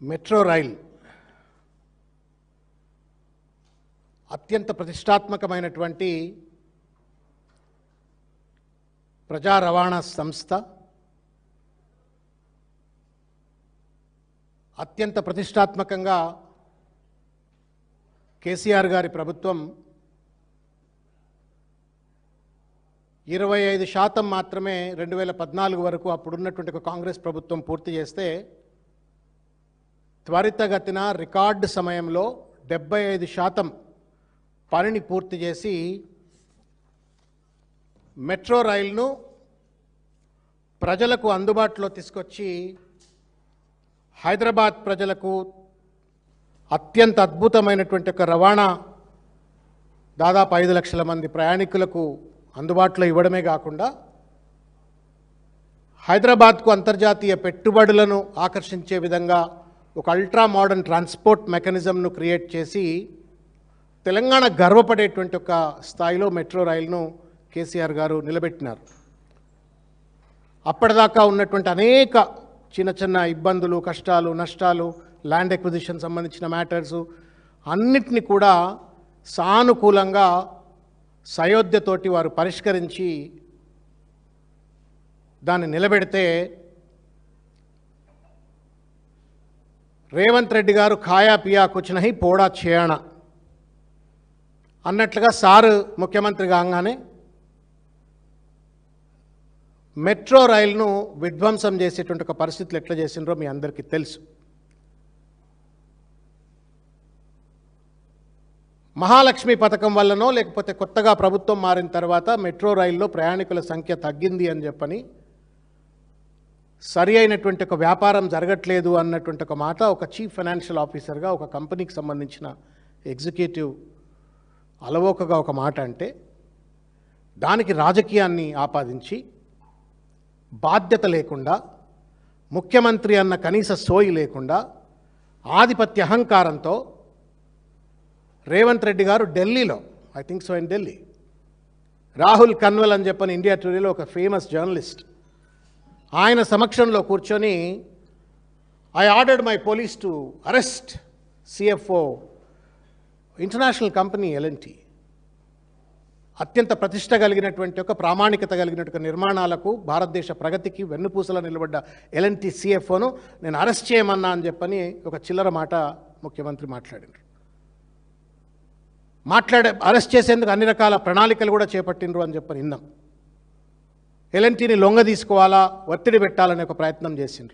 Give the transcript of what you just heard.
Metro rail అత్యంత ప్రతిష్టాత్మకమైనటువంటి ప్రజా రవాణా సంస్థ, అత్యంత ప్రతిష్టాత్మకంగా కేసీఆర్ గారి ప్రభుత్వం 25% మాత్రమే 2014 వరకు అప్పుడున్నటువంటి ఒక కాంగ్రెస్ ప్రభుత్వం పూర్తి చేస్తే, త్వరితగతిన రికార్డు సమయంలో 75% పనిని పూర్తి చేసి మెట్రో రైలును ప్రజలకు అందుబాటులో తీసుకొచ్చి హైదరాబాద్ ప్రజలకు అత్యంత అద్భుతమైనటువంటి ఒక రవాణా, దాదాపు 5 లక్షల మంది ప్రయాణికులకు అందుబాటులో ఇవ్వడమే కాకుండా హైదరాబాద్కు అంతర్జాతీయ పెట్టుబడులను ఆకర్షించే విధంగా ఒక అల్ట్రా మోడర్న్ ట్రాన్స్పోర్ట్ మెకానిజంను క్రియేట్ చేసి తెలంగాణ గర్వపడేటువంటి ఒక స్థాయిలో మెట్రో రైలును కేసీఆర్ గారు నిలబెట్టినారు. అప్పటిదాకా ఉన్నటువంటి అనేక చిన్న చిన్న ఇబ్బందులు, కష్టాలు, నష్టాలు, ల్యాండ్ ఎక్విజిషన్ సంబంధించిన మ్యాటర్సు అన్నిటిని కూడా సానుకూలంగా సయోధ్యతోటి వారు పరిష్కరించి దాన్ని నిలబెడితే, రేవంత్ రెడ్డి గారు ఖాయా పియా కుచ్ నహీ పోడా చేయాణ అన్నట్లుగా సారు ముఖ్యమంత్రి కాగానే మెట్రో రైలును విధ్వంసం చేసేటువంటి ఒక పరిస్థితులు ఎట్లా చేసినారో మీ అందరికీ తెలుసు. మహాలక్ష్మి పథకం వల్లనో లేకపోతే కొత్తగా ప్రభుత్వం మారిన తర్వాత మెట్రో రైల్లో ప్రయాణికుల సంఖ్య తగ్గింది అని చెప్పని, సరి అయినటువంటి ఒక వ్యాపారం జరగట్లేదు అన్నటువంటి ఒక మాట ఒక చీఫ్ ఫైనాన్షియల్ ఆఫీసర్గా ఒక కంపెనీకి సంబంధించిన ఎగ్జిక్యూటివ్ అలవోకగా ఒక మాట అంటే, దానికి రాజకీయాన్ని ఆపాదించి బాధ్యత లేకుండా, ముఖ్యమంత్రి అన్న కనీస సోయి లేకుండా, ఆధిపత్య అహంకారంతో రేవంత్ రెడ్డి గారు ఢిల్లీలో, I think so in Delhi, Rahul Kanwal అని చెప్పని ఇండియా టుడేలో ఒక ఫేమస్ జర్నలిస్ట్, ఆయన సమక్షంలో కూర్చొని I ordered my police to arrest CFO international company LNT, అత్యంత ప్రతిష్ట కలిగినటువంటి ఒక ప్రామాణికత కలిగినటువంటి నిర్మాణాలకు, భారతదేశ ప్రగతికి వెన్నుపూసలా నిలబడ్డ ఎల్ఎన్టీ సిఎఫ్ఓను నేను అరెస్ట్ చేయమన్నా అని చెప్పని ఒక చిల్లర మాట ముఖ్యమంత్రి మాట్లాడినారు. అరెస్ట్ చేసేందుకు అన్ని రకాల ప్రణాళికలు కూడా చేపట్టినరు అని చెప్పని విన్నాం. ఎల్ఎన్టీని లొంగ తీసుకోవాలా, ఒత్తిడి పెట్టాలనే ఒక ప్రయత్నం చేసిండ్రు.